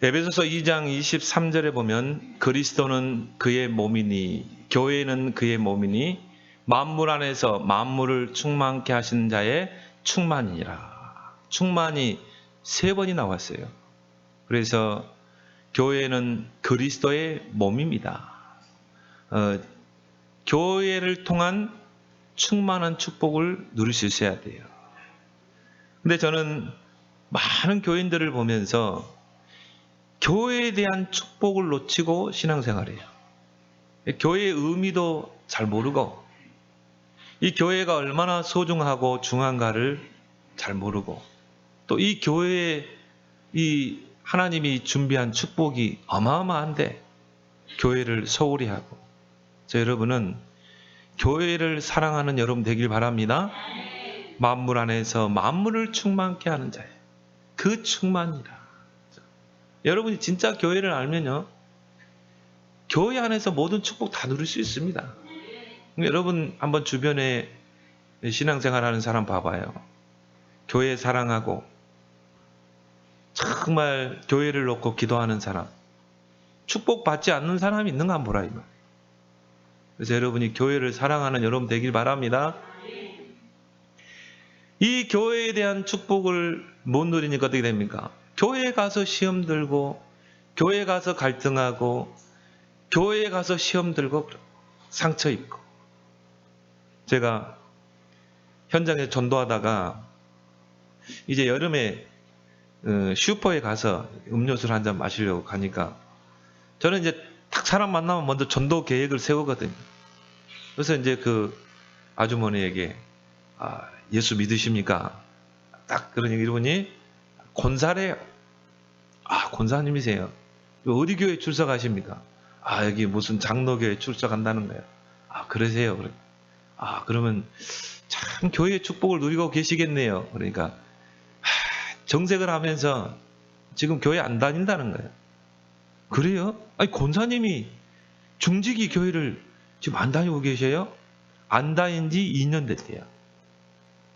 에베소서 2장 23절에 보면 그리스도는 그의 몸이니 교회는 그의 몸이니 만물 안에서 만물을 충만케 하시는 자의 충만이니라. 충만이 3번이 나왔어요. 그래서 교회는 그리스도의 몸입니다. 교회를 통한 충만한 축복을 누릴 수 있어야 돼요. 근데 저는 많은 교인들을 보면서 교회에 대한 축복을 놓치고 신앙생활해요. 교회의 의미도 잘 모르고 이 교회가 얼마나 소중하고 중요한가를 잘 모르고 또 이 교회에 이 하나님이 준비한 축복이 어마어마한데 교회를 소홀히 하고 여러분은 교회를 사랑하는 여러분 되길 바랍니다. 만물 안에서 만물을 충만케 하는 자예요. 그 충만이라. 여러분이 진짜 교회를 알면요, 교회 안에서 모든 축복 다 누릴 수 있습니다. 여러분 한번 주변에 신앙생활 하는 사람 봐봐요. 교회 사랑하고 정말 교회를 놓고 기도하는 사람, 축복 받지 않는 사람이 있는가 한번 보라 이 말. 그래서 여러분이 교회를 사랑하는 여러분 되길 바랍니다. 이 교회에 대한 축복을 못 누리니까 어떻게 됩니까? 교회에 가서 시험 들고 교회에 가서 갈등하고 교회에 가서 시험 들고 상처 입고. 제가 현장에 전도하다가 이제 여름에 슈퍼에 가서 음료수를 한 잔 마시려고 가니까 저는 이제 딱 사람 만나면 먼저 전도 계획을 세우거든요. 그래서 이제 그 아주머니에게 예수 믿으십니까? 딱 그런 얘기를 보니 권사래요. 권사님이세요. 어디 교회 출석하십니까? 여기 무슨 장로교회 출석한다는 거예요. 그러세요. 그러면 참 교회의 축복을 누리고 계시겠네요. 그러니까 정색을 하면서 지금 교회 안 다닌다는 거예요. 그래요? 권사님이 중직이 교회를 지금 안 다니고 계셔요? 안 다닌 지 2년 됐대요.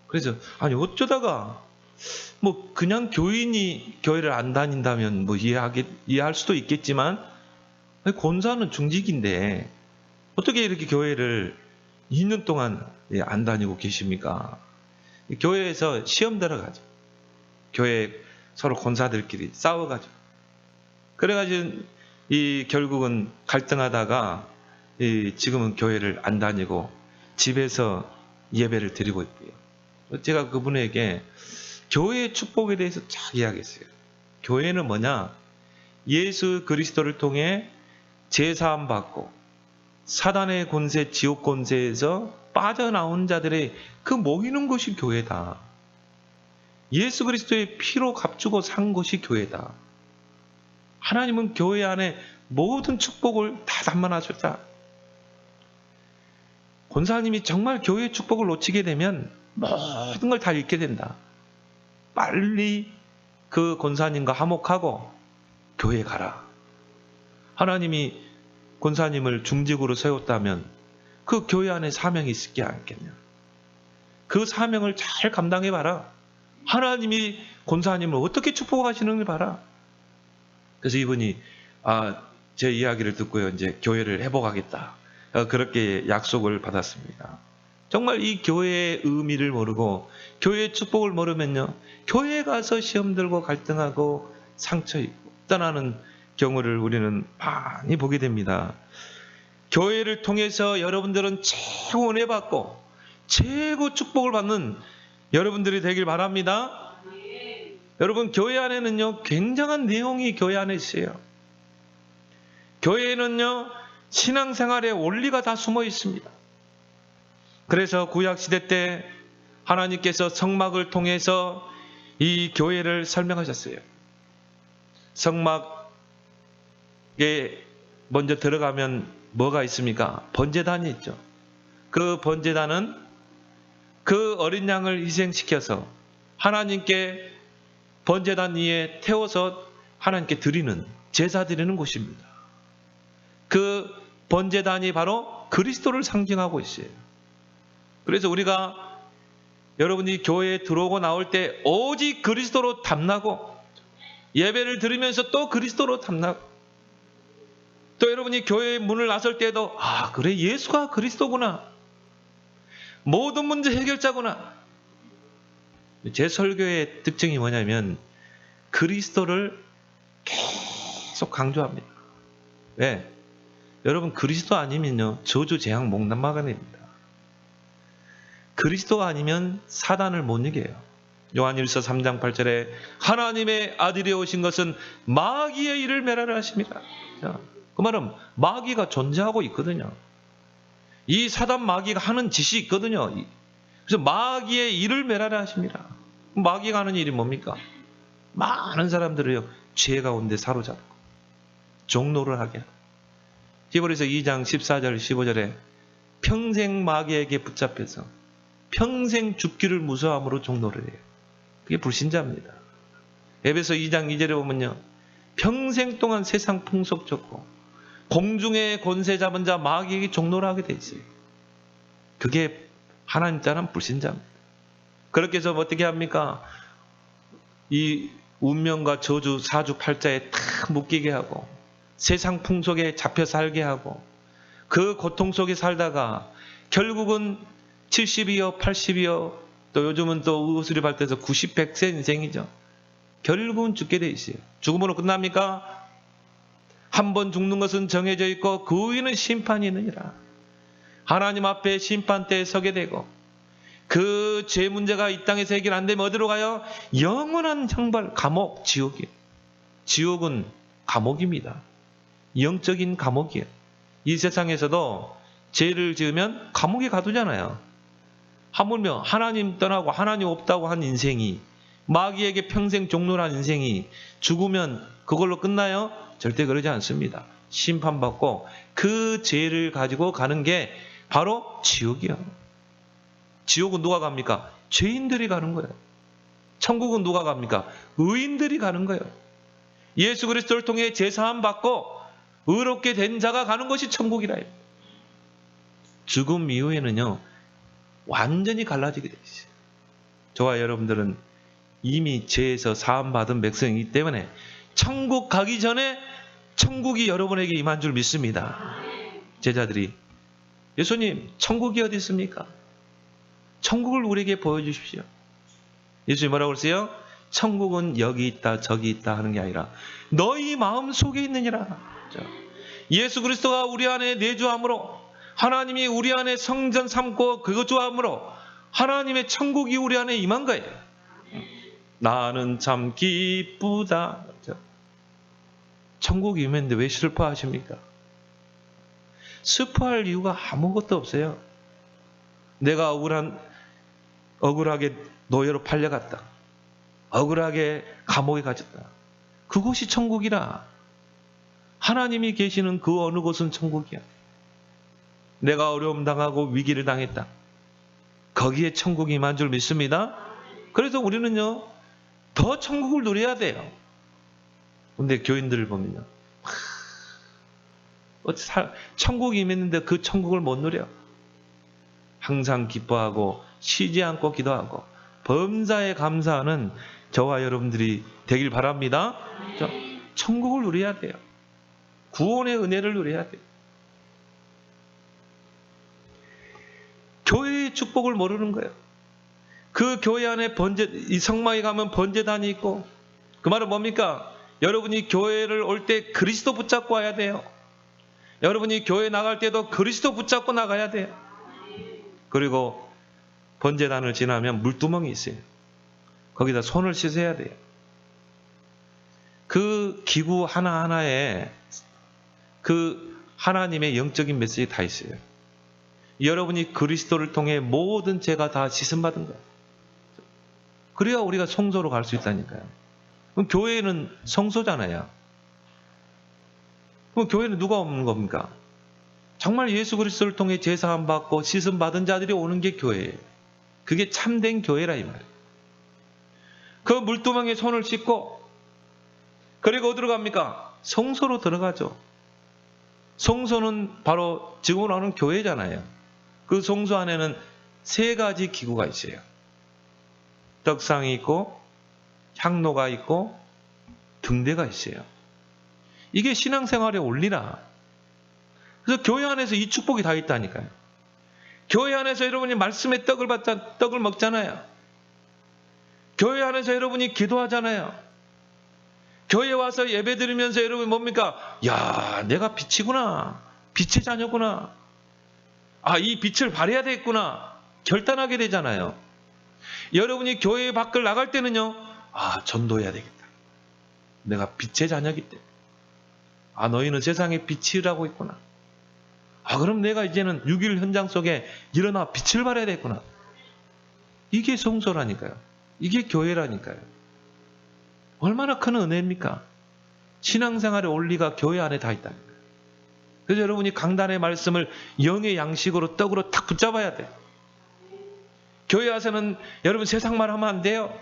그래서 어쩌다가 그냥 교인이 교회를 안 다닌다면 이해할 수도 있겠지만 권사는 중직인데 어떻게 이렇게 교회를 2년 동안 안 다니고 계십니까? 교회에서 시험 들어가죠. 교회 서로 권사들끼리 싸워가지고. 그래가지고 결국은 갈등하다가 지금은 교회를 안 다니고 집에서 예배를 드리고 있고요. 제가 그분에게 교회의 축복에 대해서 쫙 이야기했어요. 교회는 뭐냐? 예수 그리스도를 통해 제사함 받고 사단의 권세, 지옥 권세에서 빠져나온 자들의 그 모이는 것이 교회다. 예수 그리스도의 피로 값주고 산 것이 교회다. 하나님은 교회 안에 모든 축복을 다 담아놔줬다. 권사님이 정말 교회의 축복을 놓치게 되면 모든 걸 다 잃게 된다. 빨리 그 권사님과 화목하고 교회에 가라. 하나님이 권사님을 중직으로 세웠다면 그 교회 안에 사명이 있지 않겠냐. 그 사명을 잘 감당해봐라. 하나님이 권사님을 어떻게 축복하시는지 봐라. 그래서 이분이 제 이야기를 듣고요, 이제 교회를 회복하겠다. 그렇게 약속을 받았습니다. 정말 이 교회의 의미를 모르고 교회의 축복을 모르면요, 교회에 가서 시험 들고 갈등하고 상처 입고 떠나는 경우를 우리는 많이 보게 됩니다. 교회를 통해서 여러분들은 최고 은혜 받고 최고 축복을 받는 여러분들이 되길 바랍니다. 여러분, 교회 안에는요, 굉장한 내용이 교회 안에 있어요. 교회에는요, 신앙생활의 원리가 다 숨어 있습니다. 그래서 구약시대 때 하나님께서 성막을 통해서 이 교회를 설명하셨어요. 성막에 먼저 들어가면 뭐가 있습니까? 번제단이 있죠. 그 번제단은 그 어린 양을 희생시켜서 하나님께 번제단 위에 태워서 하나님께 드리는, 제사 드리는 곳입니다. 그 번제단이 바로 그리스도를 상징하고 있어요. 그래서 우리가 여러분이 교회에 들어오고 나올 때 오직 그리스도로 담나고 예배를 들으면서 또 그리스도로 탐나고, 또 여러분이 교회의 문을 나설 때도 아 그래 예수가 그리스도구나, 모든 문제 해결자구나. 제 설교의 특징이 뭐냐면 그리스도를 계속 강조합니다. 왜? 여러분 그리스도 아니면요 저주 재앙 목난마가 됩니다. 그리스도가 아니면 사단을 못 이겨요. 요한일서 3장 8절에 하나님의 아들이 오신 것은 마귀의 일을 멸하려 하십니다. 그 말은 마귀가 존재하고 있거든요. 이 사단 마귀가 하는 짓이 있거든요. 그래서 마귀의 일을 멸하려 하십니다. 마귀가 하는 일이 뭡니까? 많은 사람들을 죄 가운데 사로잡고 종노를 하게 하고, 히브리서 2장 14절 15절에 평생 마귀에게 붙잡혀서 평생 죽기를 무서워함으로 종노를 해요. 그게 불신자입니다. 에베소 2장 2절에 보면요, 평생 동안 세상 풍속 쫓고 공중의 권세 잡은 자 마귀에게 종노를 하게 돼 있어요. 그게 하나님 따른 불신자입니다. 그렇게 해서 어떻게 합니까? 이 운명과 저주 사주팔자에 탁 묶이게 하고 세상 풍속에 잡혀 살게 하고 그 고통 속에 살다가 결국은 70이요 80이요 또 요즘은 또 의술이 발달해서 90, 100세 인생이죠. 결국은 죽게 돼 있어요. 죽음으로 끝납니까? 한 번 죽는 것은 정해져 있고 그 후에는 심판이 있느니라. 하나님 앞에 심판대에 서게 되고 그 죄 문제가 이 땅에서 해결 안 되면 어디로 가요? 영원한 형벌, 감옥, 지옥이에요. 지옥은 감옥입니다. 영적인 감옥이에요. 이 세상에서도 죄를 지으면 감옥에 가두잖아요. 하물며 하나님 떠나고 하나님 없다고 한 인생이, 마귀에게 평생 종노란 인생이 죽으면 그걸로 끝나요? 절대 그러지 않습니다. 심판받고 그 죄를 가지고 가는 게 바로 지옥이에요. 지옥은 누가 갑니까? 죄인들이 가는 거예요. 천국은 누가 갑니까? 의인들이 가는 거예요. 예수 그리스도를 통해 제사함 받고 의롭게 된 자가 가는 것이 천국이라. 죽음 이후에는요 완전히 갈라지게 돼 있어요. 저와 여러분들은 이미 죄에서 사함 받은 백성이기 때문에 천국 가기 전에 천국이 여러분에게 임한 줄 믿습니다. 제자들이 예수님 천국이 어디 있습니까? 천국을 우리에게 보여주십시오. 예수님 뭐라고 그러세요? 천국은 여기 있다 저기 있다 하는 게 아니라 너희 마음 속에 있느니라. 예수 그리스도가 우리 안에 내주함으로, 하나님이 우리 안에 성전 삼고 거주함으로 하나님의 천국이 우리 안에 임한 거예요. 나는 참 기쁘다. 천국이 임했는데 왜 슬퍼하십니까? 슬퍼할 이유가 아무것도 없어요. 내가 억울하게 노예로 팔려갔다. 억울하게 감옥에 갇혔다. 그곳이 천국이라. 하나님이 계시는 그 어느 곳은 천국이야. 내가 어려움 당하고 위기를 당했다. 거기에 천국이 임한 줄 믿습니다. 그래서 우리는요 더 천국을 누려야 돼요. 근데 교인들을 보면요 천국이 임했는데 그 천국을 못 누려. 항상 기뻐하고 쉬지 않고 기도하고 범사에 감사하는 저와 여러분들이 되길 바랍니다. 천국을 누려야 돼요. 구원의 은혜를 누려야 돼요. 교회의 축복을 모르는 거예요. 그 교회 안에 이 성막에 가면 번제단이 있고, 그 말은 뭡니까? 여러분이 교회를 올 때 그리스도 붙잡고 와야 돼요. 여러분이 교회 나갈 때도 그리스도 붙잡고 나가야 돼요. 그리고 번제단을 지나면 물두멍이 있어요. 거기다 손을 씻어야 돼요. 그 기구 하나하나에 그 하나님의 영적인 메시지 다 있어요. 여러분이 그리스도를 통해 모든 죄가 다 씻음받은 거예요. 그래야 우리가 성소로 갈 수 있다니까요. 그럼 교회는 성소잖아요. 그럼 교회는 누가 오는 겁니까? 정말 예수 그리스도를 통해 제사함 받고 씻음 받은 자들이 오는 게 교회예요. 그게 참된 교회라 이 말이에요. 그 물두멍에 손을 씻고 그리고 어디로 갑니까? 성소로 들어가죠. 성소는 바로 지금으로 하는 교회잖아요. 그 성소 안에는 3가지 기구가 있어요. 떡상이 있고 향로가 있고 등대가 있어요. 이게 신앙생활의 원리라. 그래서 교회 안에서 이 축복이 다 있다니까요. 교회 안에서 여러분이 말씀의 떡을 먹잖아요. 교회 안에서 여러분이 기도하잖아요. 교회 와서 예배 드리면서 여러분 뭡니까? 야, 내가 빛이구나. 빛의 자녀구나. 아, 이 빛을 발해야 되겠구나. 결단하게 되잖아요. 여러분이 교회 밖을 나갈 때는요. 아, 전도해야 되겠다. 내가 빛의 자녀이기 때문에. 아, 너희는 세상에 빛이라고 있구나. 아, 그럼 내가 이제는 6.1 현장 속에 일어나 빛을 발해야 되겠구나. 이게 성소라니까요. 이게 교회라니까요. 얼마나 큰 은혜입니까? 신앙생활의 원리가 교회 안에 다 있다니까요. 그래서 여러분이 강단의 말씀을 영의 양식으로 떡으로 딱 붙잡아야 돼요. 교회 와서는 여러분 세상 말 하면 안 돼요.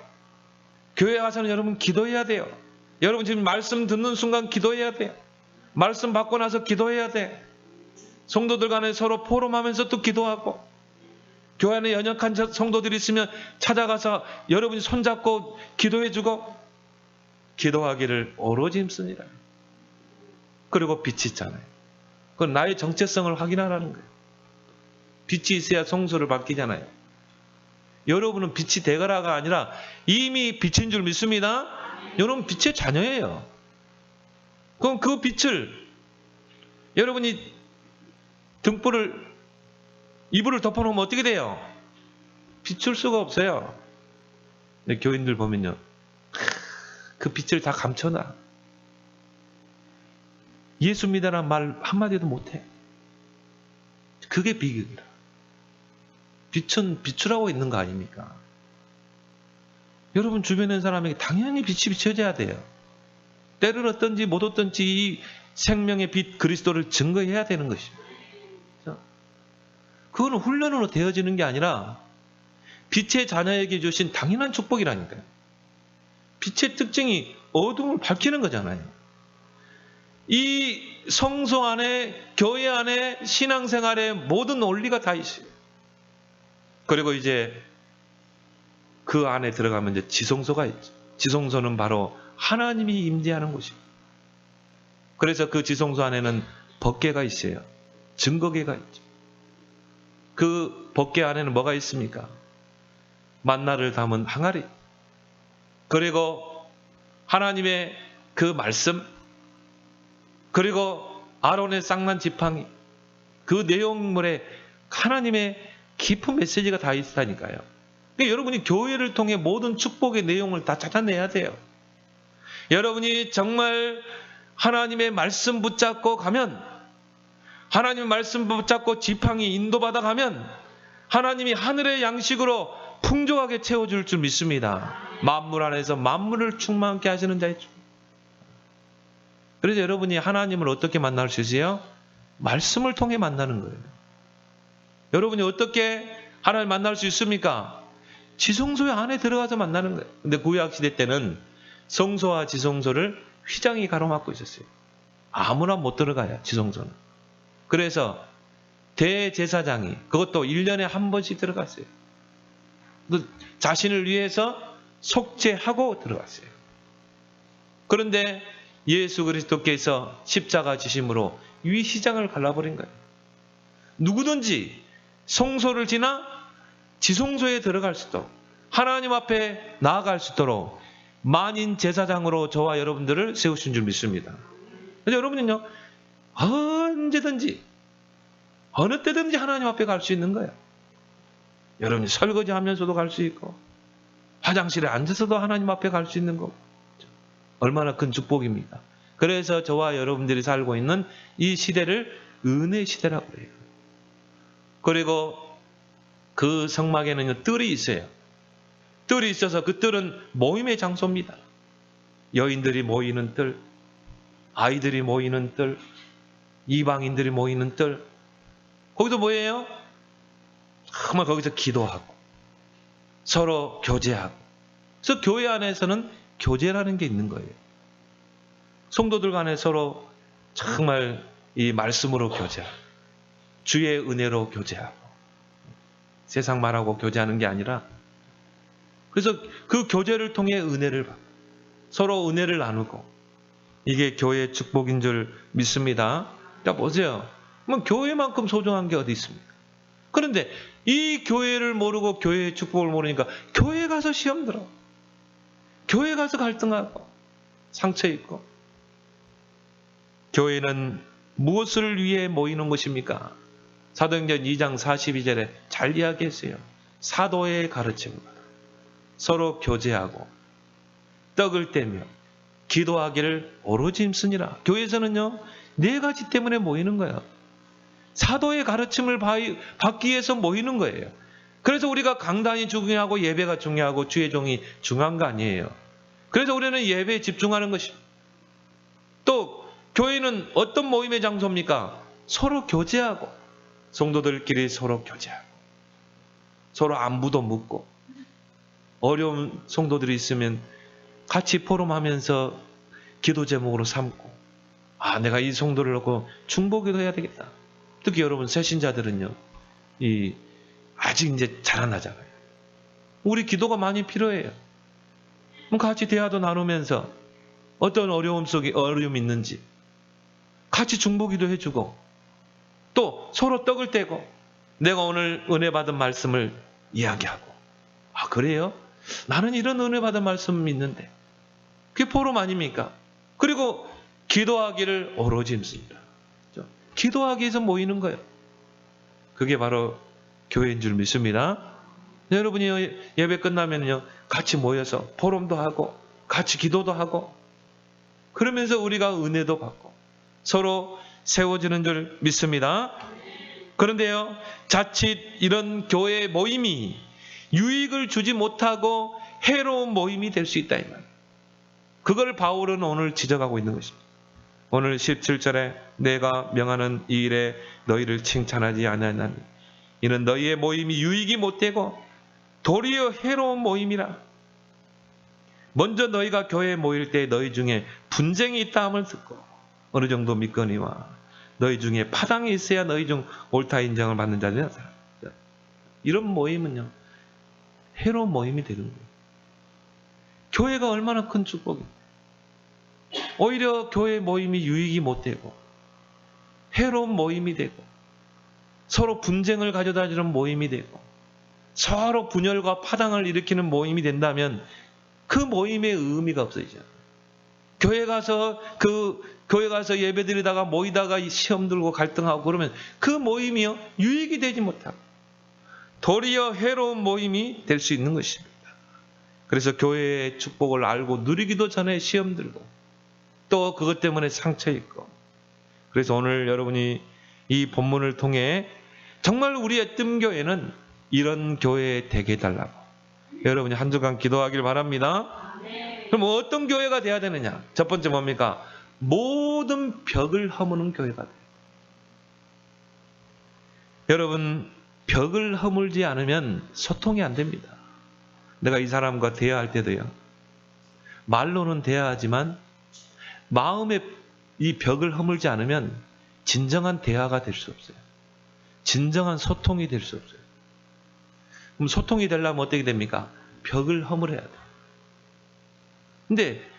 교회 와서는 여러분 기도해야 돼요. 여러분 지금 말씀 듣는 순간 기도해야 돼요. 말씀 받고 나서 기도해야 돼. 성도들 간에 서로 포럼하면서 또 기도하고, 교회 안에 연약한 성도들이 있으면 찾아가서 여러분이 손잡고 기도해주고, 기도하기를 오로지 힘씁니다. 그리고 빛이 있잖아요. 그건 나의 정체성을 확인하라는 거예요. 빛이 있어야 성소를 밝히잖아요. 여러분은 빛이 되거라가 아니라 이미 빛인 줄 믿습니다. 여러분 빛의 자녀예요. 그럼 그 빛을 여러분이 이불을 덮어놓으면 어떻게 돼요? 비출 수가 없어요. 근데 교인들 보면요, 그 빛을 다 감춰놔. 예수 믿으라는 말 한마디도 못해. 그게 비극이라. 빛은 비추라고 있는 거 아닙니까? 여러분 주변에 있는 사람에게 당연히 빛이 비춰져야 돼요. 때를 얻든지 못 얻든지 이 생명의 빛 그리스도를 증거해야 되는 것입니다. 그거는 훈련으로 되어지는 게 아니라 빛의 자녀에게 주신 당연한 축복이라니까요. 빛의 특징이 어둠을 밝히는 거잖아요. 이 성소 안에, 교회 안에 신앙생활의 모든 원리가 다 있어요. 그리고 이제 그 안에 들어가면 이제 지성소가 있죠. 지성소는 바로 하나님이 임재하는 곳입니다. 그래서 그 지성소 안에는 법궤가 있어요. 증거궤가 있죠. 그 법궤 안에는 뭐가 있습니까? 만나를 담은 항아리, 그리고 하나님의 그 말씀, 그리고 아론의 쌍난 지팡이, 그 내용물에 하나님의 깊은 메시지가 다 있다니까요. 그러니까 여러분이 교회를 통해 모든 축복의 내용을 다 찾아내야 돼요. 여러분이 정말 하나님의 말씀 붙잡고 가면, 하나님의 말씀 붙잡고 지팡이 인도받아 가면 하나님이 하늘의 양식으로 풍족하게 채워줄 줄 믿습니다. 만물 안에서 만물을 충만케 하시는 자의 주. 그래서 여러분이 하나님을 어떻게 만날 수 있어요? 말씀을 통해 만나는 거예요. 여러분이 어떻게 하나님을 만날 수 있습니까? 지성소의 안에 들어가서 만나는 거예요. 근데 구약시대 때는 성소와 지성소를 휘장이 가로막고 있었어요. 아무나 못 들어가요, 지성소는. 그래서 대제사장이 그것도 1년에 한 번씩 들어갔어요. 자신을 위해서 속죄하고 들어갔어요. 그런데 예수 그리스도께서 십자가 지심으로 이 휘장을 갈라버린 거예요. 누구든지 성소를 지나 지성소에 들어갈 수 있도록, 하나님 앞에 나아갈 수 있도록 만인 제사장으로 저와 여러분들을 세우신 줄 믿습니다. 그래서 여러분은요, 언제든지 어느 때든지 하나님 앞에 갈 수 있는 거예요. 여러분이 설거지하면서도 갈 수 있고, 화장실에 앉아서도 하나님 앞에 갈 수 있는 거고, 얼마나 큰 축복입니까? 그래서 저와 여러분들이 살고 있는 이 시대를 은혜 시대라고 해요. 그리고 그 성막에는 뜰이 있어요. 뜰이 있어서 그 뜰은 모임의 장소입니다. 여인들이 모이는 뜰, 아이들이 모이는 뜰, 이방인들이 모이는 뜰. 거기서 뭐예요? 정말 거기서 기도하고 서로 교제하고. 그래서 교회 안에서는 교제라는 게 있는 거예요. 성도들 간에 서로 정말 이 말씀으로 교제하고, 주의 은혜로 교제하고, 세상 말하고 교제하는 게 아니라, 그래서 그 교제를 통해 은혜를 받고 서로 은혜를 나누고 이게 교회의 축복인 줄 믿습니다. 자, 보세요. 뭐 교회만큼 소중한 게 어디 있습니까? 그런데 이 교회를 모르고 교회의 축복을 모르니까 교회 가서 시험 들어. 교회 가서 갈등하고 상처 있고. 교회는 무엇을 위해 모이는 것입니까? 사도행전 2장 42절에 잘 이야기했어요. 사도의 가르침을 받아 서로 교제하고 떡을 떼며 기도하기를 오로지 힘쓰니라. 교회에서는요, 네 가지 때문에 모이는 거예요. 사도의 가르침을 받기 위해서 모이는 거예요. 그래서 우리가 강단이 중요하고 예배가 중요하고 주의 종이 중요한 거 아니에요. 그래서 우리는 예배에 집중하는 것입니다. 또 교회는 어떤 모임의 장소입니까? 서로 교제하고 성도들끼리 서로 교제하고 서로 안부도 묻고 어려운 성도들이 있으면 같이 포럼하면서 기도 제목으로 삼고 내가 이 성도를 놓고 중보기도 해야 되겠다. 특히 여러분 새신자들은요, 아직 이제 자라나잖아요. 우리 기도가 많이 필요해요. 같이 대화도 나누면서 어떤 어려움이 있는지 같이 중보기도 해주고 또 서로 떡을 떼고 내가 오늘 은혜 받은 말씀을 이야기하고 그래요? 나는 이런 은혜 받은 말씀 있는데 그게 포럼 아닙니까? 그리고 기도하기를 오로지 힘씁니다. 기도하기 위해서 모이는 거예요. 그게 바로 교회인 줄 믿습니다. 여러분이 예배 끝나면요 같이 모여서 포럼도 하고 같이 기도도 하고 그러면서 우리가 은혜도 받고 서로 세워지는 줄 믿습니다. 그런데요, 자칫 이런 교회 모임이 유익을 주지 못하고 해로운 모임이 될 수 있다. 그걸 바울은 오늘 지적하고 있는 것입니다. 오늘 17절에 내가 명하는 이 일에 너희를 칭찬하지 아니하나니 이는 너희의 모임이 유익이 못되고 도리어 해로운 모임이라. 먼저 너희가 교회에 모일 때 너희 중에 분쟁이 있다 함을 듣고 어느 정도 믿거니와 너희 중에 파당이 있어야 너희 중 옳다 인정을 받는 자들이라. 이런 모임은요 해로운 모임이 되는 거예요. 교회가 얼마나 큰 축복입니까? 오히려 교회 모임이 유익이 못되고 해로운 모임이 되고 서로 분쟁을 가져다 주는 모임이 되고 서로 분열과 파당을 일으키는 모임이 된다면 그 모임의 의미가 없어지죠. 교회 가서 예배 드리다가 모이다가 시험 들고 갈등하고 그러면 그 모임이요 유익이 되지 못하고 도리어 해로운 모임이 될 수 있는 것입니다. 그래서 교회의 축복을 알고 누리기도 전에 시험 들고 또 그것 때문에 상처 있고 그래서 오늘 여러분이 이 본문을 통해 정말 우리의 뜸교회는 이런 교회에 되게 해달라고 여러분이 한 주간 기도하길 바랍니다. 그럼 어떤 교회가 돼야 되느냐? 첫 번째 뭡니까? 모든 벽을 허무는 교회가 돼요. 여러분 벽을 허물지 않으면 소통이 안 됩니다. 내가 이 사람과 대화할 때도요. 말로는 대화하지만 마음에 이 벽을 허물지 않으면 진정한 대화가 될 수 없어요. 진정한 소통이 될 수 없어요. 그럼 소통이 되려면 어떻게 됩니까? 벽을 허물어야 돼요. 근데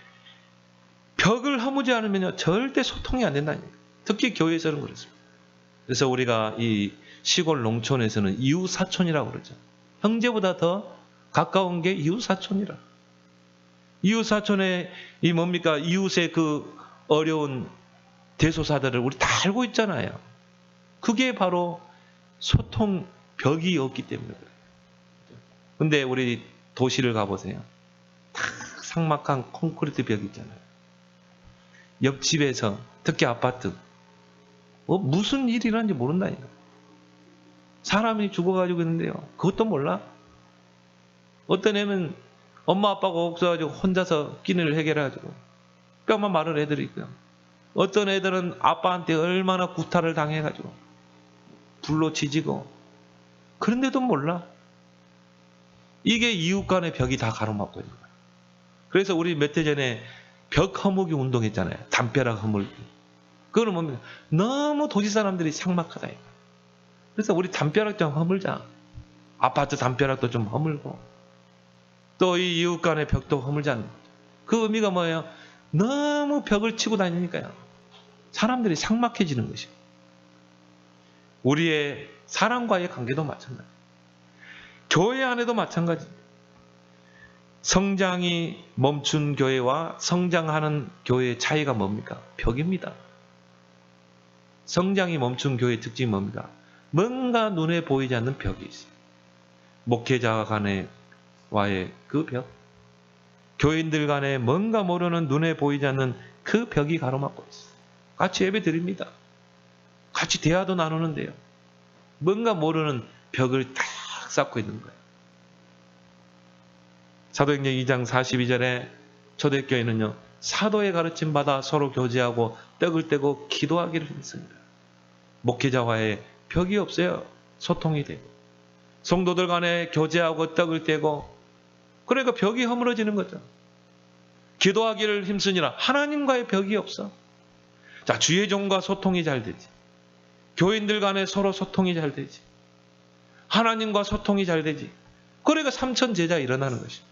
벽을 허무지 않으면요 절대 소통이 안 된다니까. 특히 교회에서는 그렇습니다. 그래서 우리가 이 시골 농촌에서는 이웃사촌이라고 그러죠. 형제보다 더 가까운 게 이웃사촌이라. 이웃사촌의 뭡니까? 이웃의 그 어려운 대소사들을 우리 다 알고 있잖아요. 그게 바로 소통 벽이 없기 때문에 그래요. 근데 우리 도시를 가보세요. 다 삭막한 콘크리트 벽 있잖아요. 옆집에서 특히 아파트 무슨 일이 일어난지 모른다니까. 사람이 죽어가지고 있는데요. 그것도 몰라. 어떤 애는 엄마 아빠가 없어가지고 혼자서 끼니를 해결해가지고 뼈만 마른 애들이 있고요. 어떤 애들은 아빠한테 얼마나 구타를 당해가지고 불로 지지고 그런데도 몰라. 이게 이웃 간의 벽이 다 가로막고 있는 거예요. 그래서 우리 몇 해 전에 벽 허무기 운동했잖아요. 담벼락 허물기. 그거는 뭡니까? 너무 도시 사람들이 삭막하다. 그래서 우리 담벼락 좀 허물자. 아파트 담벼락도 좀 허물고 또 이 이웃 간의 벽도 허물자. 그 의미가 뭐예요? 너무 벽을 치고 다니니까요. 사람들이 삭막해지는 것이에요. 우리의 사람과의 관계도 마찬가지. 교회 안에도 마찬가지입니다. 성장이 멈춘 교회와 성장하는 교회의 차이가 뭡니까? 벽입니다. 성장이 멈춘 교회의 특징이 뭡니까? 뭔가 눈에 보이지 않는 벽이 있어요. 목회자 간의 그 벽, 교인들 간에 뭔가 모르는 눈에 보이지 않는 그 벽이 가로막고 있어요. 같이 예배 드립니다. 같이 대화도 나누는데요. 뭔가 모르는 벽을 딱 쌓고 있는 거예요. 사도행전 2장 42절에 초대교회는요, 사도의 가르침 받아 서로 교제하고 떡을 떼고 기도하기를 했습니다. 목회자와의 벽이 없어요. 소통이 되고 성도들 간에 교제하고 떡을 떼고, 그러니까 벽이 허물어지는 거죠. 기도하기를 힘쓰니라. 하나님과의 벽이 없어. 자, 주의 종과 소통이 잘 되지. 교인들 간에 서로 소통이 잘 되지. 하나님과 소통이 잘 되지. 그러니까 삼천 제자 일어나는 것입니다.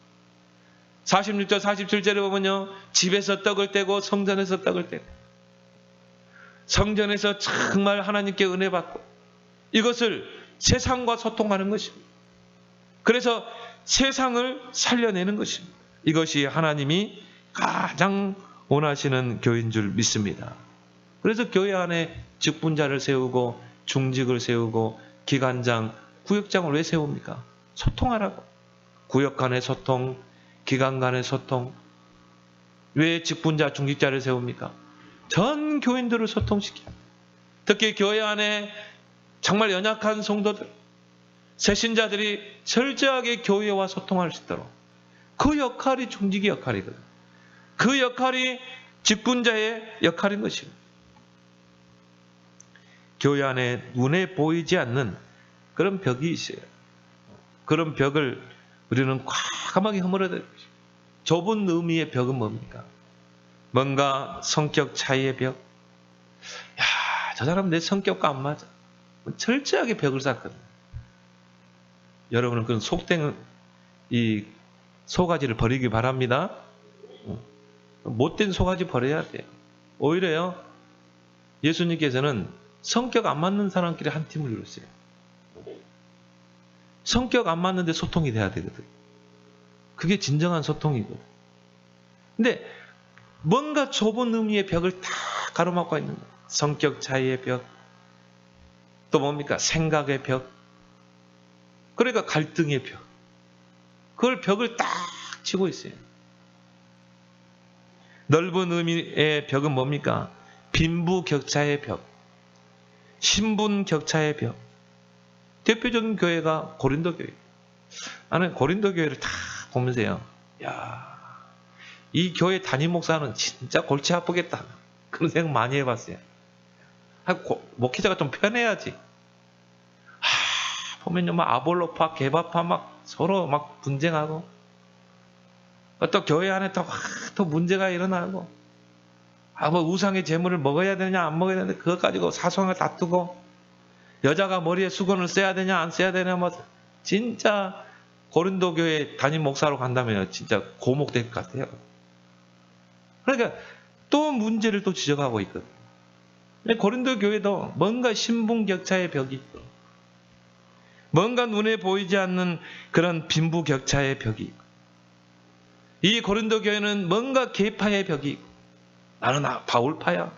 46절 47절에 보면요, 집에서 떡을 떼고 성전에서 떡을 떼고, 성전에서 정말 하나님께 은혜 받고, 이것을 세상과 소통하는 것입니다. 그래서 세상을 살려내는 것입니다. 이것이 하나님이 가장 원하시는 교회인 줄 믿습니다. 그래서 교회 안에 직분자를 세우고 중직을 세우고 기관장, 구역장을 왜 세웁니까? 소통하라고. 구역 간의 소통, 기관 간의 소통. 왜 직분자, 중직자를 세웁니까? 전 교인들을 소통시켜. 특히 교회 안에 정말 연약한 성도들, 새신자들이 철저하게 교회와 소통할 수 있도록, 그 역할이 중직의 역할이거든요. 그 역할이 직분자의 역할인 것입니다. 교회 안에 눈에 보이지 않는 그런 벽이 있어요. 그런 벽을 우리는 과감하게 허물어야 될 것입니다. 좁은 의미의 벽은 뭡니까? 뭔가 성격 차이의 벽. 야, 저 사람 내 성격과 안 맞아. 철저하게 벽을 쌓거든요. 여러분은 그런 속된 이 소가지를 버리기 바랍니다. 못된 소가지 버려야 돼요. 오히려요, 예수님께서는 성격 안 맞는 사람끼리 한 팀을 이뤘어요. 성격 안 맞는데 소통이 돼야 되거든. 그게 진정한 소통이고. 근데 뭔가 좁은 의미의 벽을 다 가로막고 있는 거예요. 성격 차이의 벽, 또 뭡니까? 생각의 벽, 그러니까 갈등의 벽. 그걸 벽을 딱 치고 있어요. 넓은 의미의 벽은 뭡니까? 빈부격차의 벽, 신분격차의 벽. 대표적인 교회가 고린도 교회. 나는 고린도 교회를 다 보면서요, 야, 이 교회 담임 목사는 진짜 골치 아프겠다, 그런 생각 많이 해봤어요. 목회자가 좀 편해야지. 보면요, 막 아볼로파, 개바파 막 서로 막 분쟁하고, 또 교회 안에 또 문제가 일어나고, 뭐 우상의 제물을 먹어야 되냐 안 먹어야 되냐 그것 가지고 사소한 걸 다투고, 여자가 머리에 수건을 써야 되냐 안 써야 되냐, 뭐 진짜 고린도 교회 담임 목사로 간다면 진짜 고목 될 것 같아요. 그러니까 또 문제를 또 지적하고 있거든요. 고린도 교회도 뭔가 신분격차의 벽이 있고, 뭔가 눈에 보이지 않는 그런 빈부격차의 벽이 있고, 이 고린도 교회는 뭔가 계파의 벽이 있고, 나는 바울파야,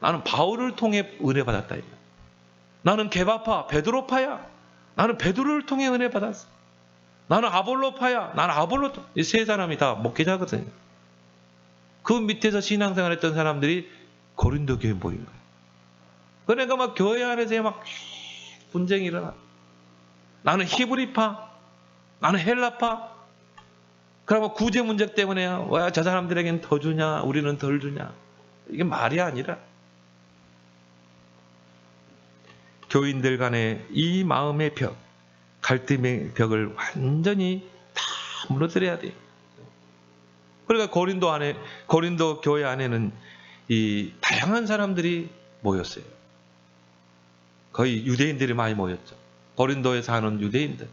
나는 바울을 통해 은혜 받았다, 나는 개바파, 베드로파야, 나는 베드로를 통해 은혜 받았어, 나는 아볼로파야, 나는 아볼로. 이 세 사람이 다 목회자거든요. 그 밑에서 신앙생활 했던 사람들이 고린도 교회에 모인 거예요. 그러니까 막 교회 안에서 막 분쟁이 일어나. 나는 히브리파, 나는 헬라파. 그러면 구제 문제 때문에 왜 저 사람들에게는 더 주냐, 우리는 덜 주냐. 이게 말이 아니라, 교인들 간의 이 마음의 벽, 갈등의 벽을 완전히 다 무너뜨려야 돼요. 그러니까 고린도 교회 안에는 이 다양한 사람들이 모였어요. 거의 유대인들이 많이 모였죠. 고린도에 사는 유대인들,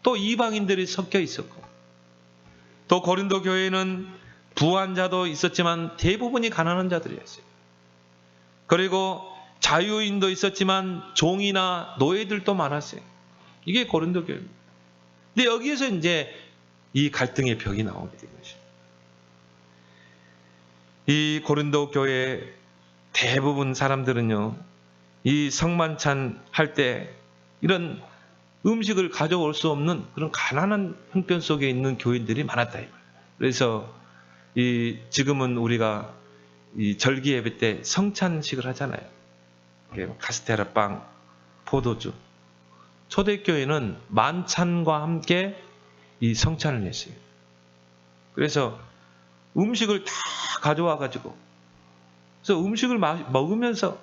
또 이방인들이 섞여 있었고, 또 고린도 교회는 부한 자도 있었지만 대부분이 가난한 자들이었어요. 그리고 자유인도 있었지만 종이나 노예들도 많았어요. 이게 고린도 교회입니다. 근데 여기에서 이제 이 갈등의 벽이 나오게 된 것입니다. 이 고린도 교회 대부분 사람들은요, 이 성만찬 할 때 이런 음식을 가져올 수 없는 그런 가난한 형편 속에 있는 교인들이 많았다. 그래서 지금은 우리가 이 절기 예배 때 성찬식을 하잖아요. 카스테라 빵, 포도주. 초대교회는 만찬과 함께 이 성찬을 했어요. 그래서 음식을 다 가져와 가지고, 그래서 음식을 먹으면서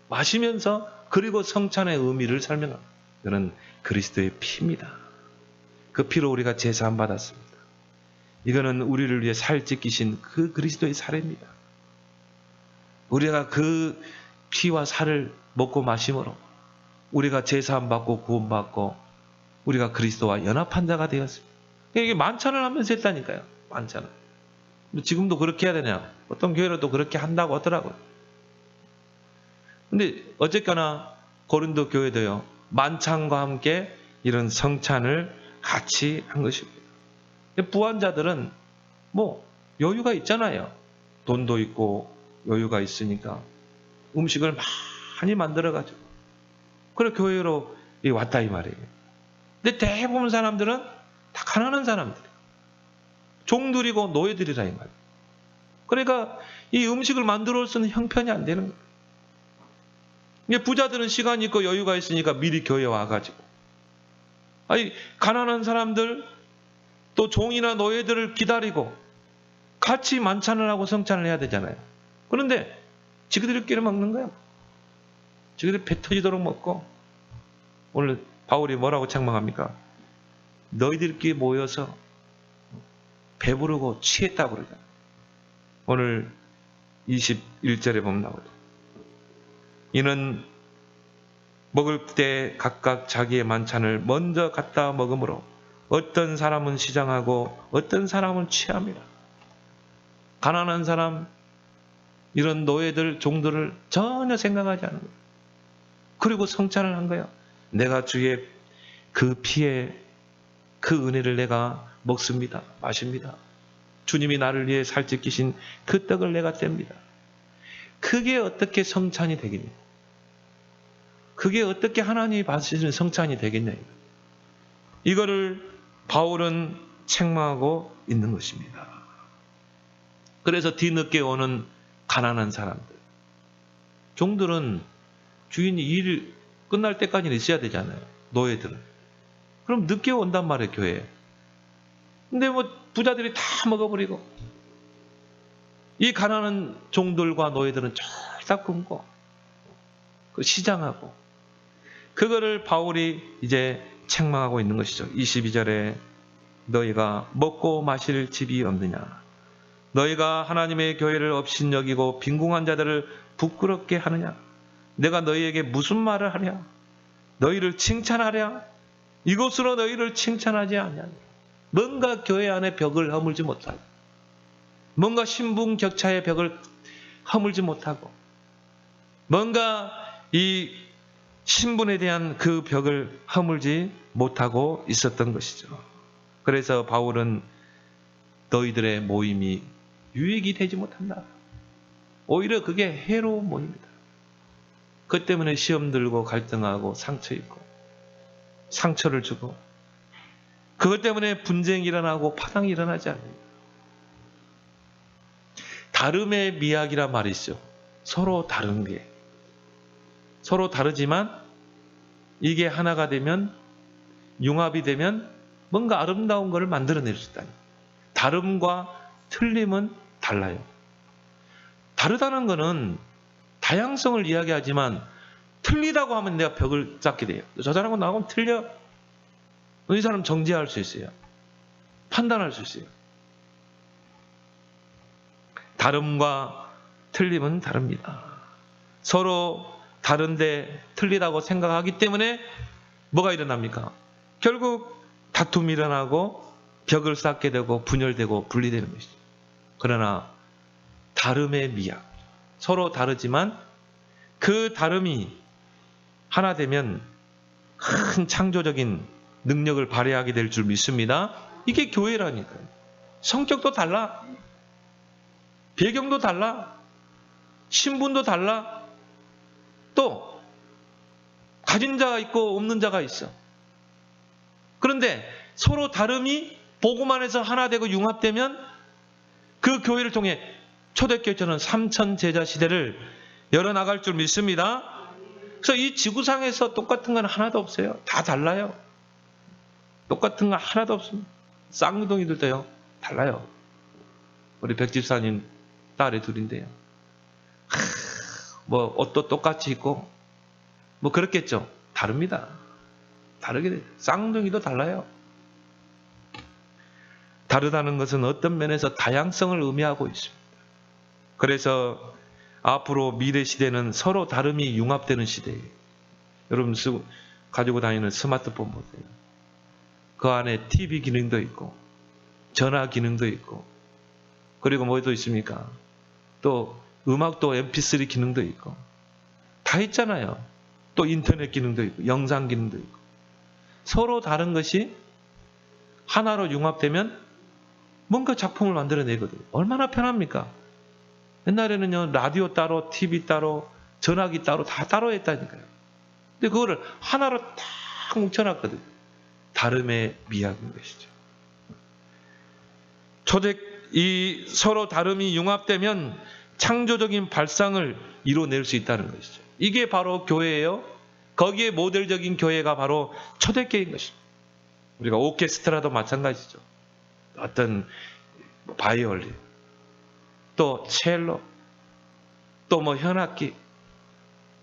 마시면서 그리고 성찬의 의미를 설명합니다. 이거는 그리스도의 피입니다. 그 피로 우리가 제사함 받았습니다. 이거는 우리를 위해 살 찢기신 그 그리스도의 살입니다. 우리가 그 피와 살을 먹고 마심으로 우리가 제사함 받고 구원 받고 우리가 그리스도와 연합한 자가 되었습니다. 이게 만찬을 하면서 했다니까요. 만찬을. 지금도 그렇게 해야 되냐? 어떤 교회로도 그렇게 한다고 하더라고요. 근데 어쨌거나 고린도 교회도요, 만찬과 함께 이런 성찬을 같이 한 것입니다. 부한 자들은 뭐 여유가 있잖아요. 돈도 있고 여유가 있으니까 음식을 많이 만들어가지고 그래 교회로 왔다 이 말이에요. 근데 대부분 사람들은 다 가난한 사람들이에요. 종들이고 노예들이라 이 말이에요. 그러니까 이 음식을 만들어 올 수는 형편이 안 되는 거예요. 부자들은 시간이 있고 여유가 있으니까 미리 교회에 와가지고, 아니 가난한 사람들 또 종이나 노예들을 기다리고 같이 만찬을 하고 성찬을 해야 되잖아요. 그런데 지그들끼리 먹는 거야. 지그들 배 터지도록 먹고, 오늘 바울이 뭐라고 책망합니까? 너희들끼리 모여서 배부르고 취했다고 그러잖아요. 오늘 21절에 보면 나오죠. 이는 먹을 때 각각 자기의 만찬을 먼저 갖다 먹으므로 어떤 사람은 시장하고 어떤 사람은 취합니다. 가난한 사람, 이런 노예들, 종들을 전혀 생각하지 않는 거예요. 그리고 성찬을 한 거예요. 내가 주의 그 피에 그 은혜를 내가 먹습니다. 마십니다. 주님이 나를 위해 살찌키신 그 떡을 내가 뗍니다. 그게 어떻게 성찬이 되겠냐? 그게 어떻게 하나님이 받으시는 성찬이 되겠냐? 이거를 바울은 책망하고 있는 것입니다. 그래서 뒤늦게 오는 가난한 사람들, 종들은 주인이 일 끝날 때까지는 있어야 되잖아요. 노예들은. 그럼 늦게 온단 말이에요, 교회에. 근데 뭐 부자들이 다 먹어버리고 이 가난한 종들과 노예들은 쫄딱 굶고 그 시장하고, 그거를 바울이 이제 책망하고 있는 것이죠. 22절에 너희가 먹고 마실 집이 없느냐? 너희가 하나님의 교회를 업신여기고 빈궁한 자들을 부끄럽게 하느냐? 내가 너희에게 무슨 말을 하랴? 너희를 칭찬하랴? 이것으로 너희를 칭찬하지 않냐? 뭔가 교회 안에 벽을 허물지 못하고, 뭔가 신분 격차의 벽을 허물지 못하고, 뭔가 이 신분에 대한 그 벽을 허물지 못하고 있었던 것이죠. 그래서 바울은 너희들의 모임이 유익이 되지 못한다. 오히려 그게 해로운 모임이다. 그 때문에 시험 들고 갈등하고 상처 입고 상처를 주고, 그것 때문에 분쟁이 일어나고 파당이 일어나지 않습니다. 다름의 미학이란 말이 있죠. 서로 다른 게. 서로 다르지만 이게 하나가 되면, 융합이 되면 뭔가 아름다운 것을 만들어낼 수 있다. 다름과 틀림은 달라요. 다르다는 것은 다양성을 이야기하지만 틀리다고 하면 내가 벽을 쌓게 돼요. 저 사람하고 나하고는 틀려. 이 사람 정죄할 수 있어요. 판단할 수 있어요. 다름과 틀림은 다릅니다. 서로 다른데 틀리다고 생각하기 때문에 뭐가 일어납니까? 결국 다툼이 일어나고 벽을 쌓게 되고 분열되고 분리되는 것이죠. 그러나 다름의 미학. 서로 다르지만 그 다름이 하나 되면 큰 창조적인 능력을 발휘하게 될 줄 믿습니다. 이게 교회라니까요. 성격도 달라. 배경도 달라. 신분도 달라. 또 가진 자가 있고 없는 자가 있어. 그런데 서로 다름이 복음 안에서 하나 되고 융합되면 그 교회를 통해 초대교회는 3천 제자 시대를 열어나갈 줄 믿습니다. 그래서 이 지구상에서 똑같은 건 하나도 없어요. 다 달라요. 똑같은 건 하나도 없습니다. 쌍둥이들도요. 달라요. 우리 백집사님 딸이 둘인데요. 뭐 옷도 똑같이 입고 뭐 그렇겠죠. 다릅니다. 다르게 돼요. 쌍둥이도 달라요. 다르다는 것은 어떤 면에서 다양성을 의미하고 있습니다. 그래서 앞으로 미래 시대는 서로 다름이 융합되는 시대예요. 여러분 가지고 다니는 스마트폰 보세요. 그 안에 TV 기능도 있고 전화 기능도 있고 그리고 뭐도 있습니까? 또 음악도 MP3 기능도 있고 다 있잖아요. 또 인터넷 기능도 있고 영상 기능도 있고 서로 다른 것이 하나로 융합되면 뭔가 작품을 만들어내거든요. 얼마나 편합니까? 옛날에는요 라디오 따로 TV 따로 전화기 따로 다 따로 했다니까요. 근데 그거를 하나로 딱 뭉쳐놨거든요. 다름의 미학인 것이죠. 이 서로 다름이 융합되면 창조적인 발상을 이뤄낼 수 있다는 것이죠. 이게 바로 교회예요. 거기에 모델적인 교회가 바로 초대교회인 것입니다. 우리가 오케스트라도 마찬가지죠. 어떤 바이올린, 또 첼로, 또 뭐 현악기,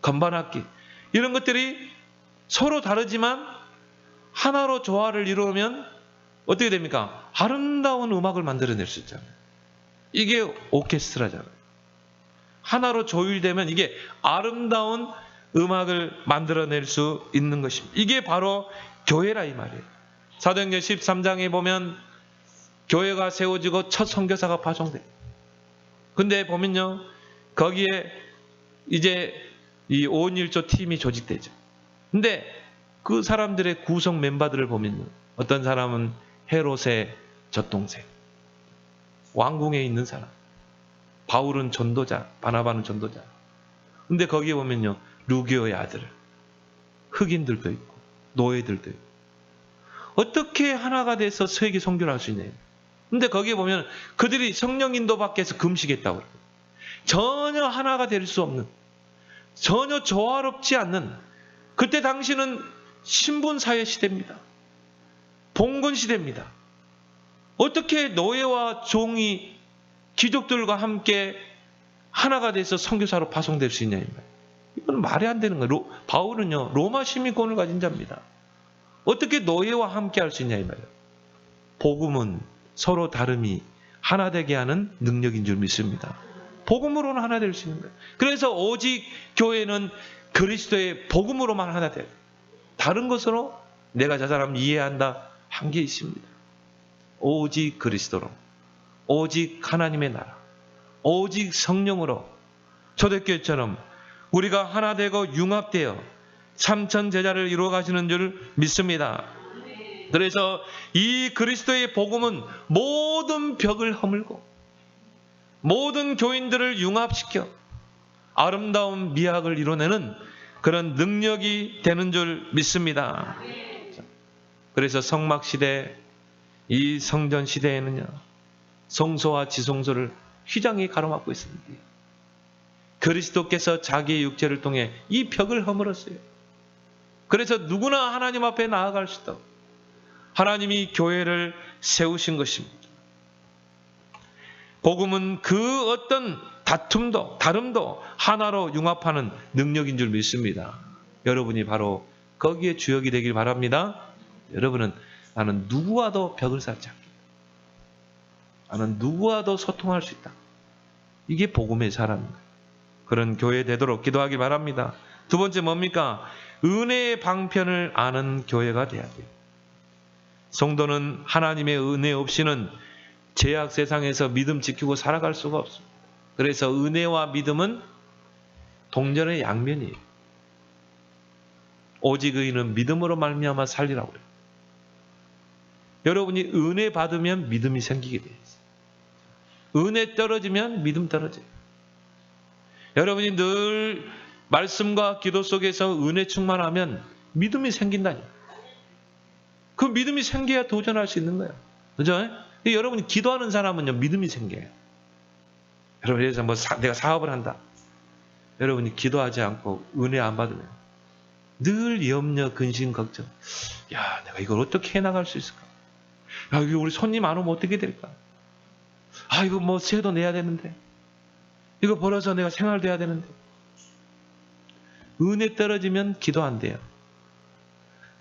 건반악기 이런 것들이 서로 다르지만 하나로 조화를 이루면 어떻게 됩니까? 아름다운 음악을 만들어낼 수 있잖아요. 이게 오케스트라잖아요. 하나로 조율되면 이게 아름다운 음악을 만들어낼 수 있는 것입니다. 이게 바로 교회라 이 말이에요. 사도행전 13장에 보면 교회가 세워지고 첫 선교사가 파송돼요. 근데 보면요. 거기에 이제 이 5.1조 팀이 조직되죠. 근데 그 사람들의 구성 멤버들을 보면요. 어떤 사람은 헤롯의 젖동생, 왕궁에 있는 사람, 바울은 전도자, 바나바는 전도자. 근데 거기에 보면요. 루기오의 아들, 흑인들도 있고 노예들도 있고 어떻게 하나가 돼서 세계 선교를 할 수 있냐. 근데 거기에 보면 그들이 성령 인도 밖에서 금식했다고 그래요. 전혀 하나가 될 수 없는, 전혀 조화롭지 않는, 그때 당시는 신분사회 시대입니다. 봉건 시대입니다. 어떻게 노예와 종이 귀족들과 함께 하나가 돼서 선교사로 파송될 수 있냐. 이건 말이 안 되는 거예요. 바울은요 로마 시민권을 가진 자입니다. 어떻게 노예와 함께 할 수 있냐 이 말이에요. 복음은 서로 다름이 하나 되게 하는 능력인 줄 믿습니다. 복음으로는 하나 될 수 있는 거예요. 그래서 오직 교회는 그리스도의 복음으로만 하나 돼요. 다른 것으로 내가 저 사람 이해한다 한 게 있습니다. 오직 그리스도로, 오직 하나님의 나라, 오직 성령으로 초대교회처럼 우리가 하나 되고 융합되어 3천 제자를 이루어 가시는 줄 믿습니다. 그래서 이 그리스도의 복음은 모든 벽을 허물고 모든 교인들을 융합시켜 아름다운 미학을 이뤄내는 그런 능력이 되는 줄 믿습니다. 그래서 성막시대, 이 성전시대에는요 성소와 지성소를 휘장이 가로막고 있습니다. 그리스도께서 자기의 육체를 통해 이 벽을 허물었어요. 그래서 누구나 하나님 앞에 나아갈 수 있다고 하나님이 교회를 세우신 것입니다. 복음은 그 어떤 다툼도 다름도 하나로 융합하는 능력인 줄 믿습니다. 여러분이 바로 거기에 주역이 되길 바랍니다. 여러분은 나는 누구와도 벽을 쌓지 않겠다. 나는 누구와도 소통할 수 있다. 이게 복음의 사람입니다. 그런 교회 되도록 기도하기 바랍니다. 두 번째 뭡니까? 은혜의 방편을 아는 교회가 돼야 돼요. 성도는 하나님의 은혜 없이는 죄악 세상에서 믿음 지키고 살아갈 수가 없습니다. 그래서 은혜와 믿음은 동전의 양면이에요. 오직 의인은 믿음으로 말미암아 살리라고 그래요. 여러분이 은혜 받으면 믿음이 생기게 돼요. 은혜 떨어지면 믿음 떨어져요. 여러분이 늘 말씀과 기도 속에서 은혜 충만하면 믿음이 생긴다니. 그 믿음이 생겨야 도전할 수 있는 거예요. 그죠? 여러분이 기도하는 사람은요, 믿음이 생겨요. 여러분, 그래서 내가 사업을 한다. 여러분이 기도하지 않고 은혜 안 받으면 늘 염려, 근심, 걱정. 야, 내가 이걸 어떻게 해나갈 수 있을까? 야, 이거 우리 손님 안 오면 어떻게 될까? 아, 이거 뭐 세도 내야 되는데. 이거 벌어서 내가 생활돼야 되는데. 은혜 떨어지면 기도 안 돼요.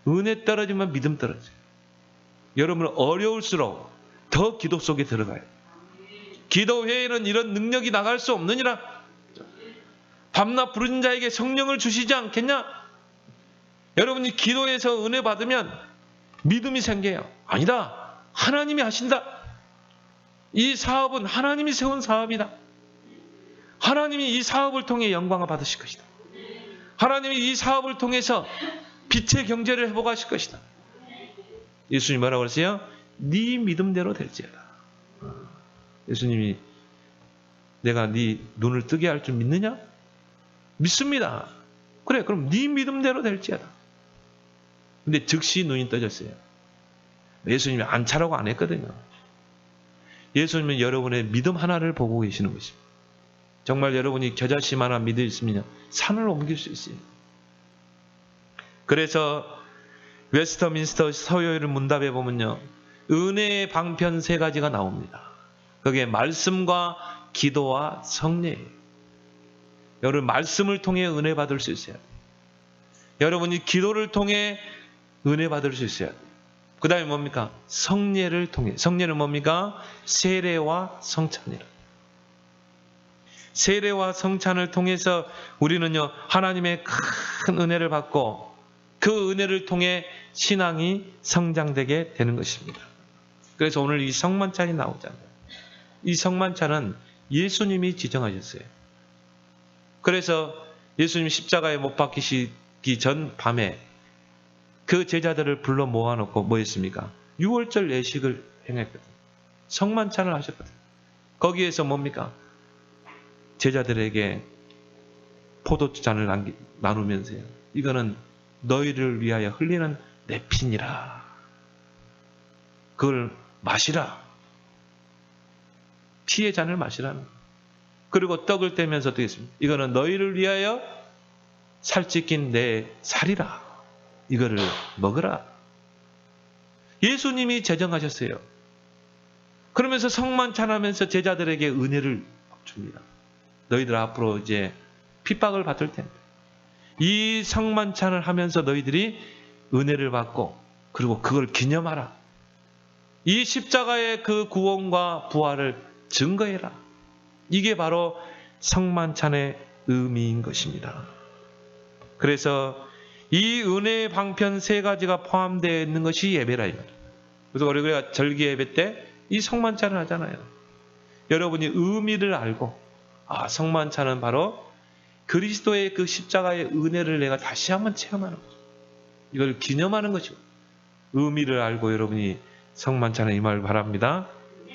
은혜 떨어지면 믿음 떨어져요. 여러분은 어려울수록 더 기도 속에 들어가요. 기도 외에는 이런 능력이 나갈 수 없느니라. 밤낮 부르는 자에게 성령을 주시지 않겠냐? 여러분이 기도해서 은혜 받으면 믿음이 생겨요. 아니다. 하나님이 하신다. 이 사업은 하나님이 세운 사업이다. 하나님이 이 사업을 통해 영광을 받으실 것이다. 하나님이 이 사업을 통해서 빛의 경제를 회복하실 것이다. 예수님 뭐라고 그랬어요? 네 믿음대로 될지어다. 예수님이 내가 네 눈을 뜨게 할 줄 믿느냐? 믿습니다. 그래, 그럼 네 믿음대로 될지어다. 근데 즉시 눈이 떠졌어요. 예수님이 안 차라고 안 했거든요. 예수님은 여러분의 믿음 하나를 보고 계시는 것입니다. 정말 여러분이 겨자씨 하나 믿을 있으면 산을 옮길 수 있어요. 그래서 웨스터민스터 서요일 문답에 보면요, 은혜의 방편 3가지가 나옵니다. 그게 말씀과 기도와 성례예요. 여러분, 말씀을 통해 은혜 받을 수 있어야 돼요. 여러분이 기도를 통해 은혜 받을 수 있어야 돼요. 그 다음에 뭡니까? 성례를 통해. 성례는 뭡니까? 세례와 성찬이라. 세례와 성찬을 통해서 우리는요, 하나님의 큰 은혜를 받고 그 은혜를 통해 신앙이 성장되게 되는 것입니다. 그래서 오늘 이 성만찬이 나오잖아요. 이 성만찬은 예수님이 지정하셨어요. 그래서 예수님이 십자가에 못 박히시기 전 밤에 그 제자들을 불러 모아놓고 뭐 했습니까? 6월절 예식을 행했거든요. 성만찬을 하셨거든요. 거기에서 뭡니까? 제자들에게 포도잔을 나누면서요, 이거는 너희를 위하여 흘리는 내 피니라. 그걸 마시라. 피의 잔을 마시라는. 그리고 떡을 떼면서 어떻게 했습니까? 이거는 너희를 위하여 살찌낀 내 살이라. 이거를 먹으라. 예수님이 제정하셨어요. 그러면서 성만찬하면서 제자들에게 은혜를 줍니다. 너희들 앞으로 이제 핍박을 받을 텐데 이 성만찬을 하면서 너희들이 은혜를 받고 그리고 그걸 기념하라. 이 십자가의 그 구원과 부활을 증거해라. 이게 바로 성만찬의 의미인 것입니다. 그래서 이 은혜의 방편 3가지가 포함되어 있는 것이 예배라. 그래서 우리가 절기 예배 때 이 성만찬을 하잖아요. 여러분이 의미를 알고, 아, 성만찬은 바로 그리스도의 그 십자가의 은혜를 내가 다시 한번 체험하는 거죠. 이걸 기념하는 것이고, 의미를 알고 여러분이 성만찬에 임하길 바랍니다.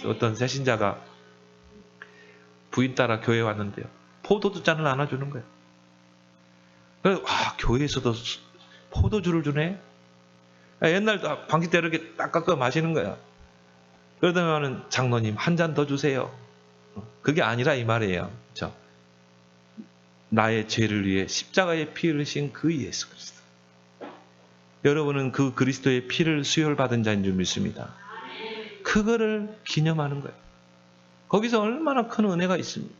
어떤 새신자가 부인 따라 교회에 왔는데요, 포도주잔을 안아주는 거예요. 그래서 교회에서도 포도주를 주네. 옛날 방귀 때 이렇게 딱 깎아 마시는 거야. 그러다가는 장로님 한 잔 더 주세요. 그게 아니라 이 말이에요. 그렇죠? 나의 죄를 위해 십자가의 피 흘리신 그 예수 그리스도. 여러분은 그 그리스도의 피를 수혈받은 자인 줄 믿습니다. 그거를 기념하는 거예요. 거기서 얼마나 큰 은혜가 있습니다.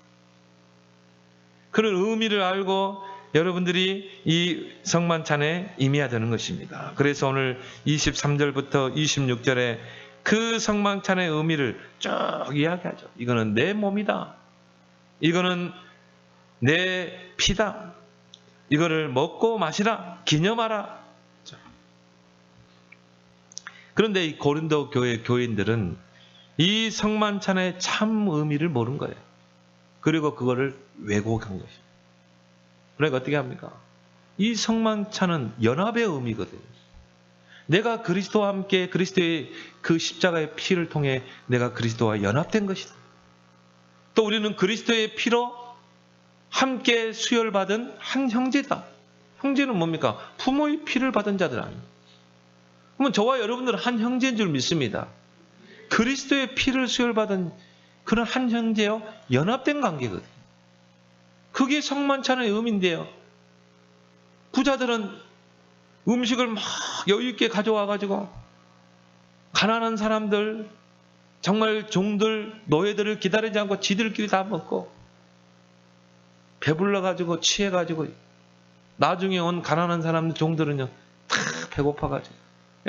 그런 의미를 알고 여러분들이 이 성만찬에 임해야 되는 것입니다. 그래서 오늘 23절부터 26절에 그 성만찬의 의미를 쭉 이야기하죠. 이거는 내 몸이다. 이거는 내 피다. 이거를 먹고 마시라. 기념하라. 그런데 이 고린도 교회 교인들은 이 성만찬의 참 의미를 모른 거예요. 그리고 그거를 왜곡한 것이에요. 그러니까 어떻게 합니까? 이 성만찬은 연합의 의미거든요. 내가 그리스도와 함께 그리스도의 그 십자가의 피를 통해 내가 그리스도와 연합된 것이다. 또 우리는 그리스도의 피로 함께 수혈받은 한 형제다. 형제는 뭡니까? 부모의 피를 받은 자들 아닙니까? 그러면 저와 여러분들은 한 형제인 줄 믿습니다. 그리스도의 피를 수혈받은 그런 한 형제요 연합된 관계거든요. 그게 성만찬의 의미인데요. 부자들은 음식을 막 여유 있게 가져와가지고 가난한 사람들, 정말 종들, 노예들을 기다리지 않고 지들끼리 다 먹고 배불러가지고 취해가지고 나중에 온 가난한 사람들, 종들은요 다 배고파가지고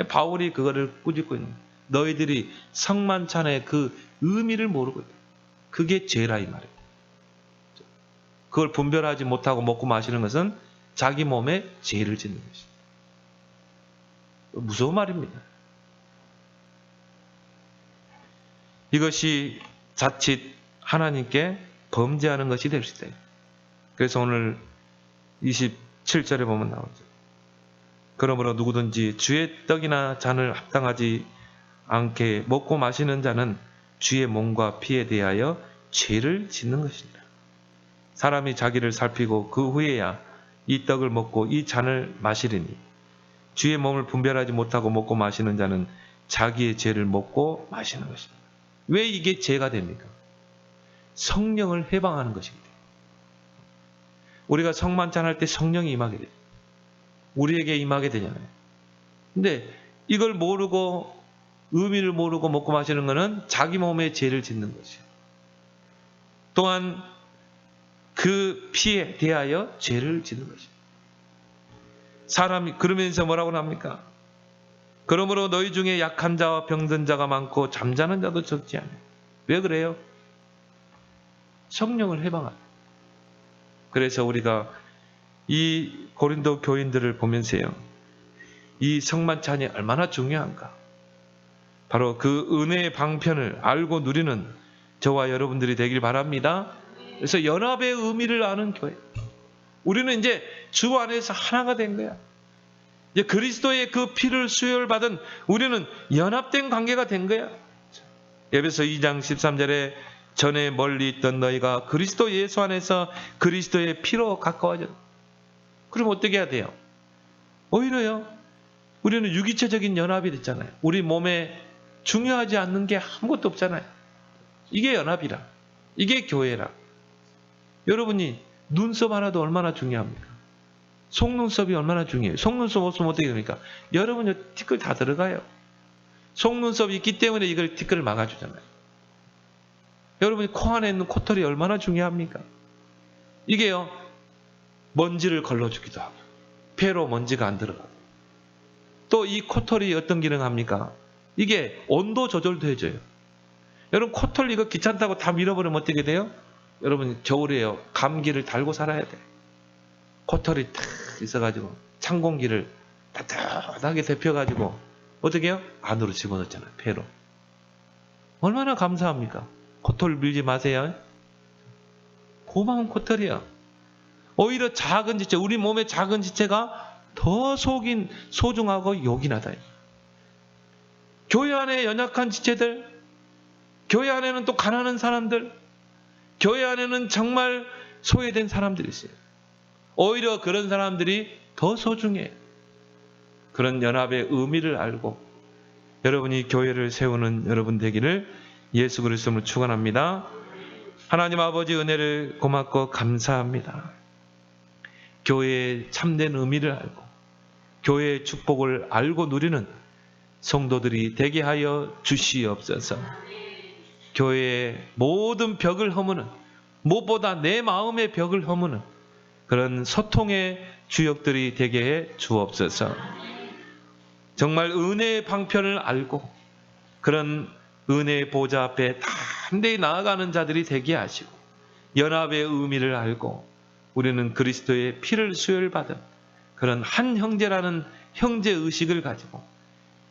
바울이 그거를 꾸짖고 있는 거예요. 너희들이 성만찬의 그 의미를 모르고 있다. 그게 죄라 이 말이에요. 그걸 분별하지 못하고 먹고 마시는 것은 자기 몸에 죄를 짓는 것이에요. 무서운 말입니다. 이것이 자칫 하나님께 범죄하는 것이 될 수 있다. 그래서 오늘 27절에 보면 나오죠. 그러므로 누구든지 주의 떡이나 잔을 합당하지 않게 먹고 마시는 자는 주의 몸과 피에 대하여 죄를 짓는 것입니다. 사람이 자기를 살피고 그 후에야 이 떡을 먹고 이 잔을 마시리니 주의 몸을 분별하지 못하고 먹고 마시는 자는 자기의 죄를 먹고 마시는 것입니다. 왜 이게 죄가 됩니까? 성령을 해방하는 것이기 때문에. 우리가 성만찬 할 때 성령이 임하게 돼요. 우리에게 임하게 되잖아요. 근데 이걸 모르고 의미를 모르고 먹고 마시는 것은 자기 몸에 죄를 짓는 것이에요. 또한 그 피에 대하여 죄를 짓는 것이에요. 사람이 그러면서 뭐라고 합니까? 그러므로 너희 중에 약한 자와 병든 자가 많고 잠자는 자도 적지 않아요. 왜 그래요? 성령을 해방하라. 그래서 우리가 이 고린도 교인들을 보면서요, 이 성만찬이 얼마나 중요한가. 바로 그 은혜의 방편을 알고 누리는 저와 여러분들이 되길 바랍니다. 그래서 연합의 의미를 아는 교회. 우리는 이제 주 안에서 하나가 된 거야. 이제 그리스도의 그 피를 수혈받은 우리는 연합된 관계가 된 거야. 에베소 2장 13절에 전에 멀리 있던 너희가 그리스도 예수 안에서 그리스도의 피로 가까워졌다. 그럼 어떻게 해야 돼요? 오히려요, 우리는 유기체적인 연합이 됐잖아요. 우리 몸에 중요하지 않는 게 아무것도 없잖아요. 이게 연합이라. 이게 교회라. 여러분이 눈썹 하나도 얼마나 중요합니까? 속눈썹이 얼마나 중요해요. 속눈썹 없으면 어떻게 됩니까? 여러분 티끌 다 들어가요. 속눈썹이 있기 때문에 이걸 티끌을 막아주잖아요. 여러분이 코 안에 있는 코털이 얼마나 중요합니까? 이게요, 먼지를 걸러주기도 하고 폐로 먼지가 안 들어가고 또 이 코털이 어떤 기능을 합니까? 이게 온도 조절도 해줘요. 여러분 코털 이거 귀찮다고 다 밀어버리면 어떻게 돼요? 여러분 겨울에요, 감기를 달고 살아야 돼. 코털이 탁 있어가지고 찬 공기를 따뜻하게 데펴가지고 어떻게 해요? 안으로 집어넣잖아요. 폐로. 얼마나 감사합니까? 코털 밀지 마세요. 고마운 코털이야. 오히려 작은 지체, 우리 몸의 작은 지체가 더 소중하고 요긴하다. 교회 안에 연약한 지체들, 교회 안에는 또 가난한 사람들, 교회 안에는 정말 소외된 사람들이 있어요. 오히려 그런 사람들이 더 소중해요. 그런 연합의 의미를 알고 여러분이 교회를 세우는 여러분 되기를 예수 그리스도로 축원합니다. 하나님 아버지 은혜를 고맙고 감사합니다. 교회의 참된 의미를 알고 교회의 축복을 알고 누리는 성도들이 되게 하여 주시옵소서. 교회의 모든 벽을 허무는, 무엇보다 내 마음의 벽을 허무는 그런 소통의 주역들이 되게 해 주옵소서. 정말 은혜의 방편을 알고 그런 은혜의 보좌 앞에 담대히 나아가는 자들이 되게 하시고 연합의 의미를 알고 우리는 그리스도의 피를 수혈받은 그런 한 형제라는 형제의식을 가지고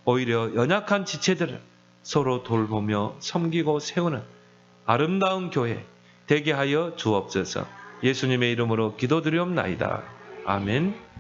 오히려 연약한 지체들을 서로 돌보며 섬기고 세우는 아름다운 교회 되게 하여 주옵소서. 예수님의 이름으로 기도드리옵나이다. 아멘.